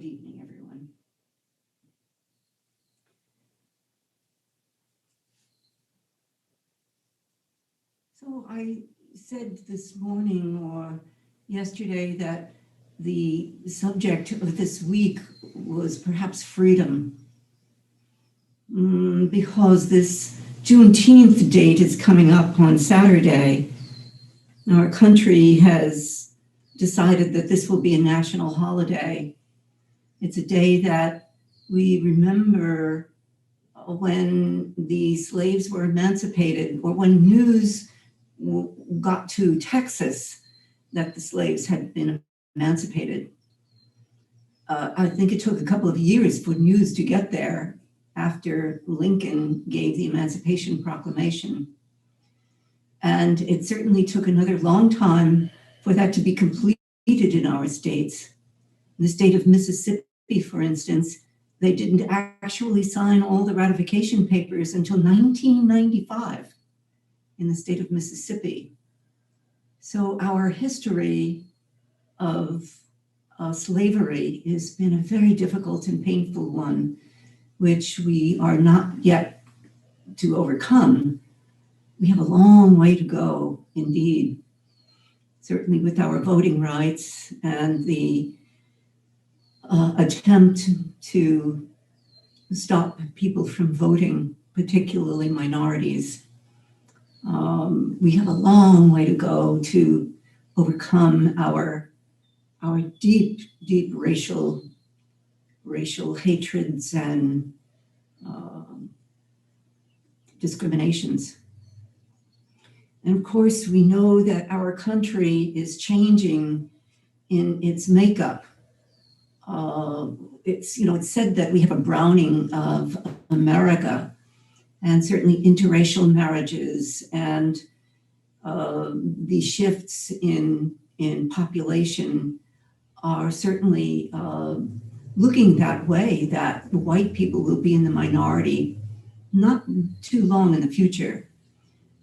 Good evening, everyone. So I said this morning or yesterday that the subject of this week was perhaps freedom, because this Juneteenth date is coming up on Saturday. Our country has decided that this will be a national holiday. It's a day that we remember when the slaves were emancipated, or when news got to Texas that the slaves had been emancipated. I think it took a couple of years for news to get there after Lincoln gave the Emancipation Proclamation. And it certainly took another long time for that to be completed in our states. In the state of Mississippi, for instance, they didn't actually sign all the ratification papers until 1995 in the state of Mississippi. So our history of slavery has been a very difficult and painful one, which we are not yet to overcome. We have a long way to go, indeed, certainly with our voting rights and the attempt to stop people from voting, particularly minorities. We have a long way to go to overcome our deep, deep racial hatreds and discriminations. And of course, we know that our country is changing in its makeup. It's said that we have a browning of America, and certainly interracial marriages and the shifts in population are certainly looking that way, that white people will be in the minority not too long in the future.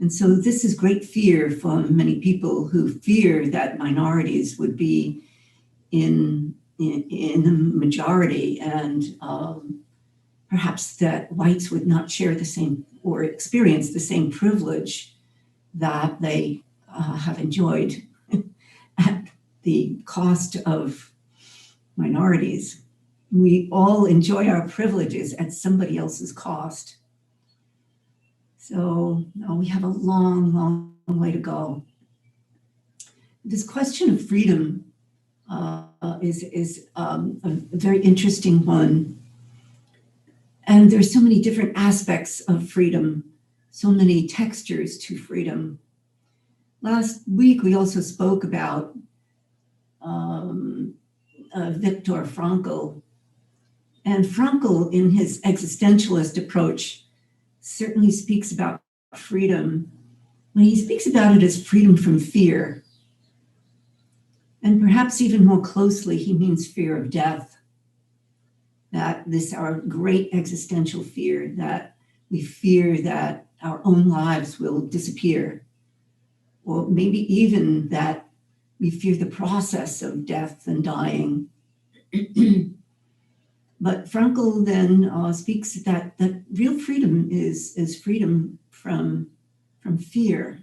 And so this is great fear for many people who fear that minorities would be in the majority, and perhaps that whites would not share the same or experience the same privilege that they have enjoyed at the cost of minorities. We all enjoy our privileges at somebody else's cost. So we have a long, long way to go. This question of freedom is a very interesting one. And there's so many different aspects of freedom, so many textures to freedom. Last week, we also spoke about Viktor Frankl. And Frankl, in his existentialist approach, certainly speaks about freedom when he speaks about it as freedom from fear. And perhaps even more closely, he means fear of death. That this, our great existential fear, that we fear that our own lives will disappear, or maybe even that we fear the process of death and dying. But Frankl then speaks that real freedom is freedom from fear.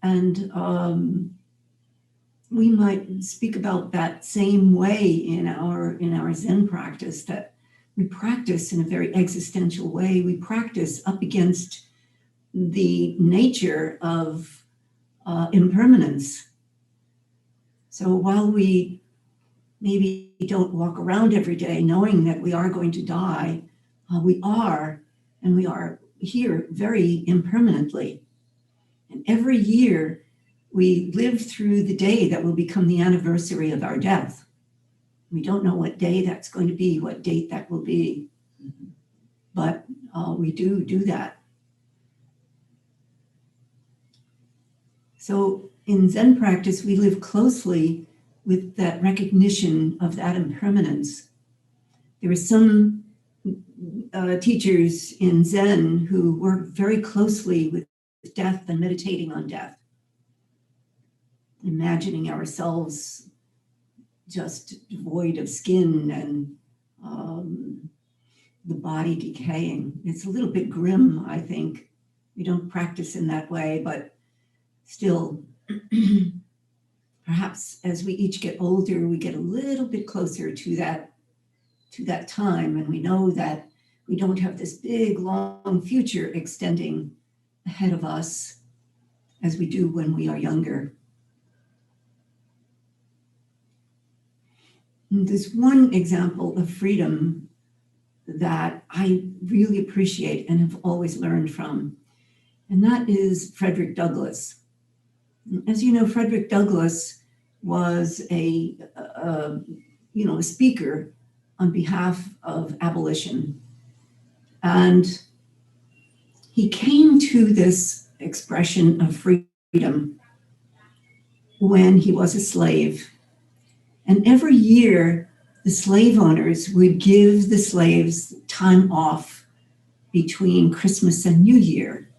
And we might speak about that same way in our Zen practice, that we practice in a very existential way. We practice up against the nature of impermanence. So while we maybe don't walk around every day knowing that we are going to die, we are here very impermanently. And every year we live through the day that will become the anniversary of our death. We don't know what day that's going to be, what date that will be, but we do that. So in Zen practice, we live closely with that recognition of that impermanence. There are some teachers in Zen who work very closely with death and meditating on death, imagining ourselves just devoid of skin and the body decaying. It's a little bit grim, I think. We don't practice in that way, but still, perhaps as we each get older, we get a little bit closer to that time, and we know that we don't have this big, long future extending ahead of us as we do when we are younger. And there's one example of freedom that I really appreciate and have always learned from, and that is Frederick Douglass. As you know, Frederick Douglass was a speaker on behalf of abolition. And he came to this expression of freedom when he was a slave. And every year, the slave owners would give the slaves time off between Christmas and New Year.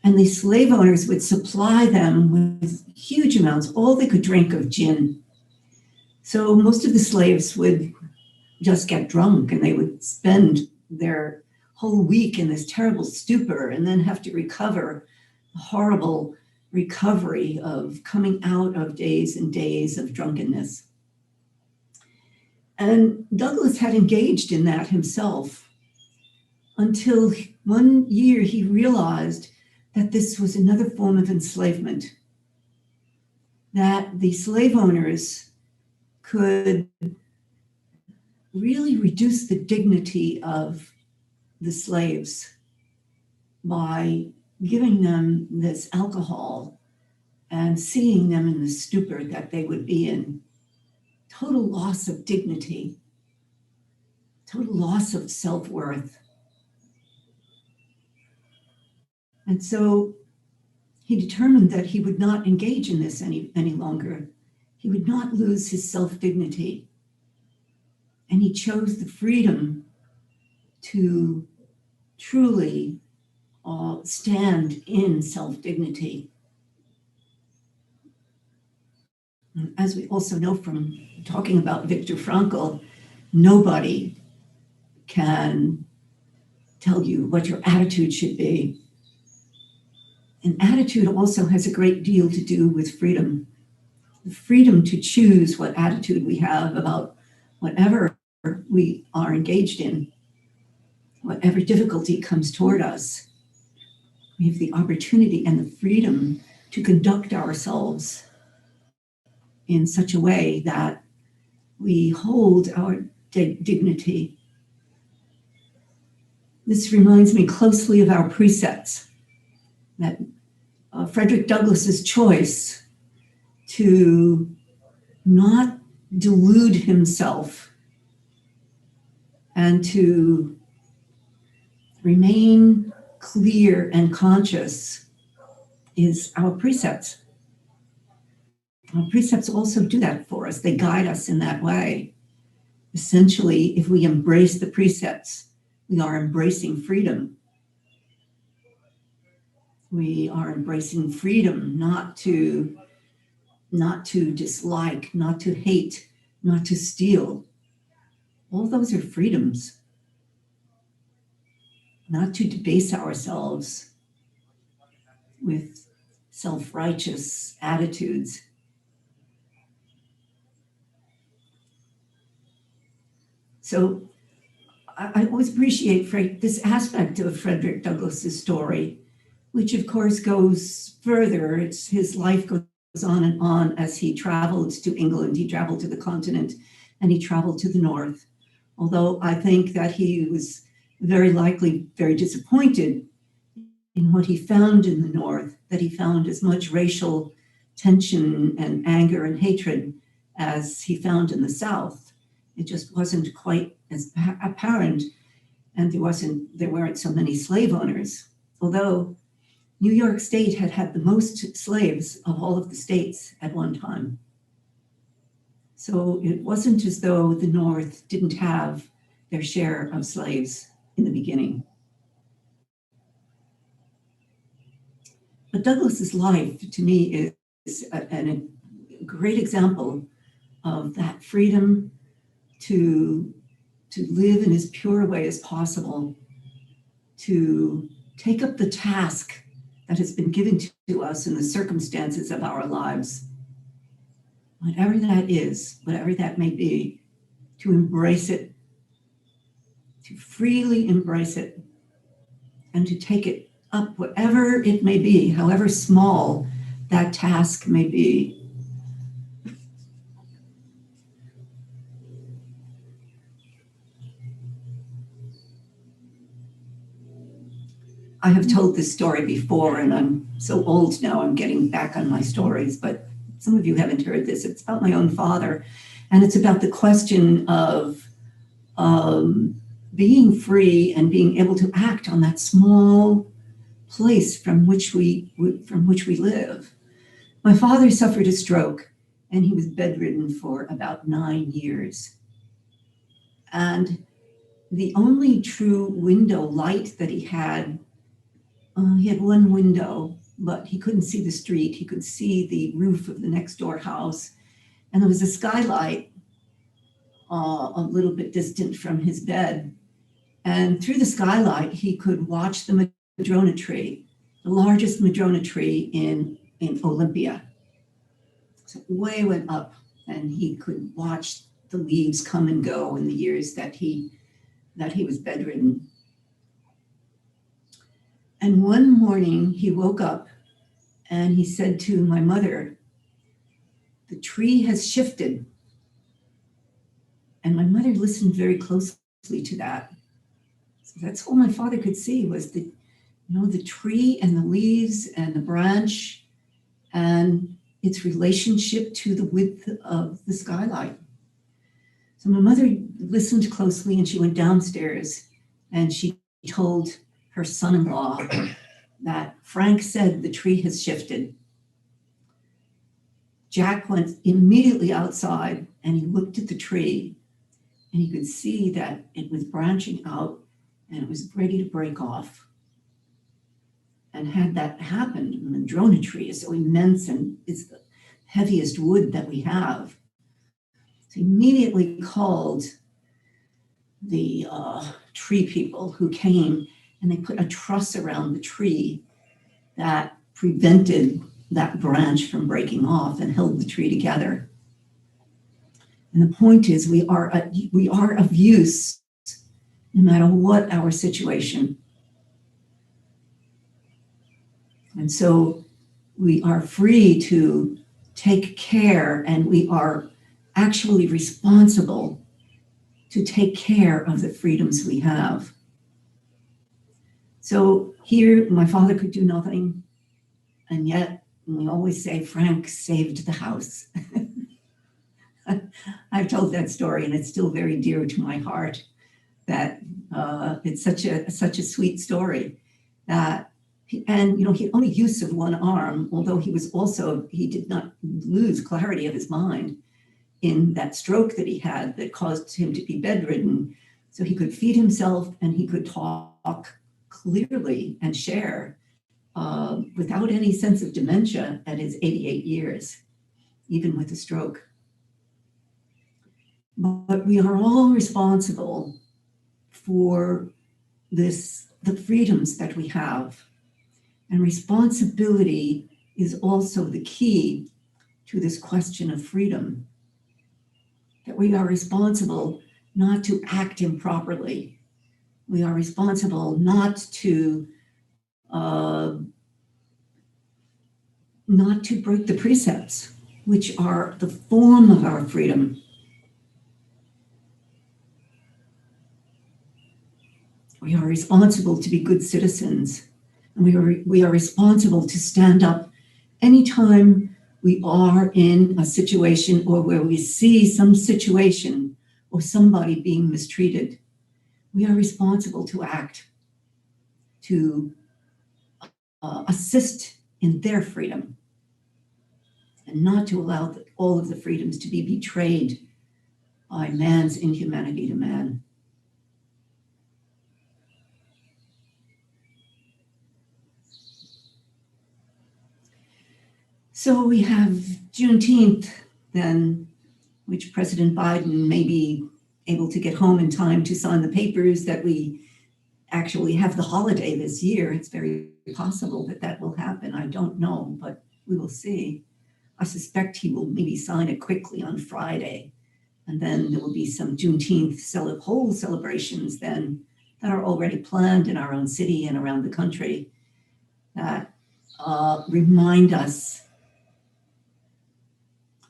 And the slave owners would supply them with huge amounts, all they could drink of gin. So most of the slaves would just get drunk, and they would spend their whole week in this terrible stupor and then have to recover a horrible recovery of coming out of days and days of drunkenness. And Douglass had engaged in that himself until one year he realized that this was another form of enslavement, that the slave owners could really reduce the dignity of the slaves by giving them this alcohol and seeing them in the stupor that they would be in. Total loss of dignity, total loss of self-worth. And so he determined that he would not engage in this any longer. He would not lose his self-dignity. And he chose the freedom to truly stand in self-dignity. As we also know from talking about Viktor Frankl, nobody can tell you what your attitude should be. And attitude also has a great deal to do with freedom. The freedom to choose what attitude we have about whatever we are engaged in, whatever difficulty comes toward us. We have the opportunity and the freedom to conduct ourselves in such a way that we hold our dignity. This reminds me closely of our precepts, that Frederick Douglass's choice to not delude himself and to remain clear and conscious is our precepts. Our precepts also do that for us. They guide us in that way. Essentially, if we embrace the precepts, we are embracing freedom. We are embracing freedom not to dislike, not to hate, not to steal. All those are freedoms. Not to debase ourselves with self-righteous attitudes. So I always appreciate this aspect of Frederick Douglass's story, which of course goes further. His life goes on and on as he traveled to England, he traveled to the continent, and he traveled to the north. Although I think that he was very likely very disappointed in what he found in the north, that he found as much racial tension and anger and hatred as he found in the south. It just wasn't quite as apparent, and there weren't so many slave owners. Although New York State had the most slaves of all of the states at one time. So it wasn't as though the North didn't have their share of slaves in the beginning. But Douglass's life, to me, is a great example of that freedom to live in as pure a way as possible, to take up the task that has been given to us in the circumstances of our lives, whatever that is, whatever that may be, to embrace it, to freely embrace it, and to take it up, whatever it may be, however small that task may be. I have told this story before, and I'm so old now, I'm getting back on my stories, but some of you haven't heard this. It's about my own father, and it's about the question of being free and being able to act on that small place from which we live. My father suffered a stroke, and he was bedridden for about 9 years. And the only true window light that he had one window, but he couldn't see the street. He could see the roof of the next door house. And there was a skylight a little bit distant from his bed. And through the skylight, he could watch the madrona tree, the largest madrona tree in Olympia. So way went up, and he could watch the leaves come and go in the years that he was bedridden. And one morning he woke up and he said to my mother, "The tree has shifted." And my mother listened very closely to that. So that's all my father could see was the tree and the leaves and the branch and its relationship to the width of the skylight. So my mother listened closely, and she went downstairs and she told her son-in-law that Frank said the tree has shifted. Jack went immediately outside and he looked at the tree, and he could see that it was branching out and it was ready to break off. And had that happened, the madrona tree is so immense and it's the heaviest wood that we have. So he immediately called the tree people who came, and they put a truss around the tree that prevented that branch from breaking off and held the tree together. And the point is, we are of use no matter what our situation. And so we are free to take care, and we are actually responsible to take care of the freedoms we have. So here, my father could do nothing, and yet we always say Frank saved the house. I've told that story, and it's still very dear to my heart. That it's such a sweet story. And he had only use of one arm, although he did not lose clarity of his mind in that stroke that he had that caused him to be bedridden. So he could feed himself and he could talk clearly and share without any sense of dementia at his 88 years, even with a stroke. But we are all responsible for the freedoms that we have. And responsibility is also the key to this question of freedom. That we are responsible not to act improperly. We are responsible not to break the precepts, which are the form of our freedom. We are responsible to be good citizens, and we are responsible to stand up anytime we are in a situation or where we see some situation or somebody being mistreated. We are responsible to act, to assist in their freedom, and not to allow all of the freedoms to be betrayed by man's inhumanity to man. So we have Juneteenth then which President Biden may be able to get home in time to sign the papers that we actually have the holiday this year. It's very possible that that will happen. I don't know, but we will see. I suspect he will maybe sign it quickly on Friday. And then there will be some Juneteenth whole celebrations then that are already planned in our own city and around the country that remind us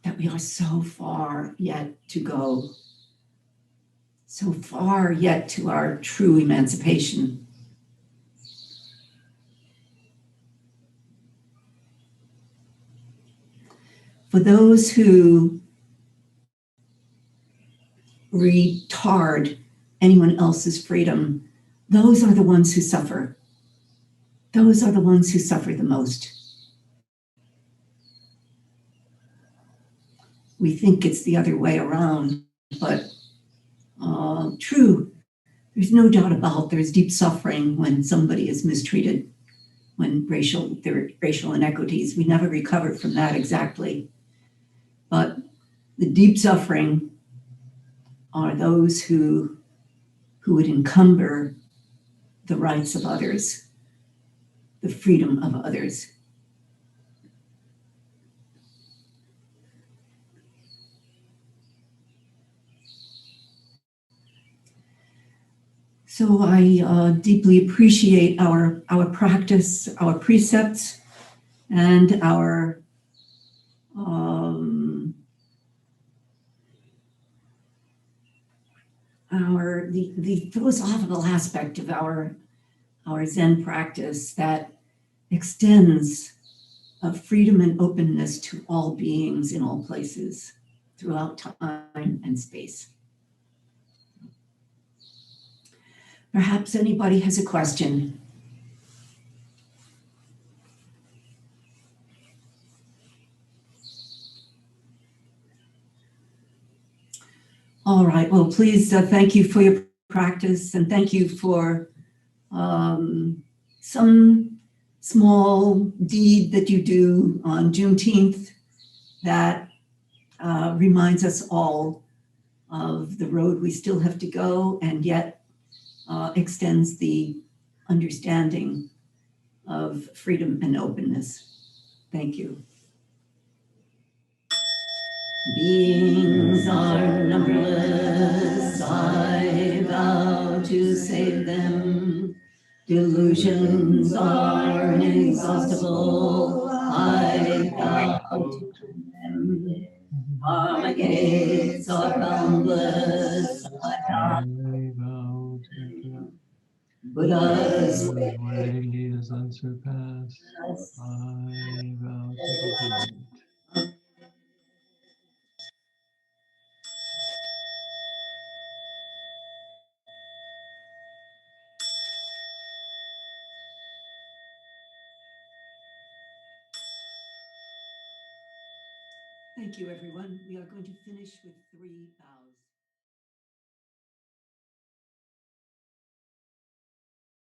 that we are so far yet to go, so far yet to our true emancipation. For those who retard anyone else's freedom, those are the ones who suffer. Those are the ones who suffer the most. We think it's the other way around, but true. There's no doubt about there's deep suffering when somebody is mistreated, when there are racial inequities. We never recover from that exactly. But the deep suffering are those who would encumber the rights of others, the freedom of others. So I deeply appreciate our practice, our precepts, and our the philosophical aspect of our Zen practice that extends freedom and openness to all beings in all places throughout time and space. Perhaps anybody has a question. All right, well, please thank you for your practice, and thank you for some small deed that you do on Juneteenth that reminds us all of the road we still have to go, and yet extends the understanding of freedom and openness. Thank you. Beings are numberless, I vow to save them. Delusions are inexhaustible, I vow to condemn. Dharma gates are boundless, I vow to condemn. Buddha's way is unsurpassed, I vow to defend. Thank you, everyone. We are going to finish with 3 vows.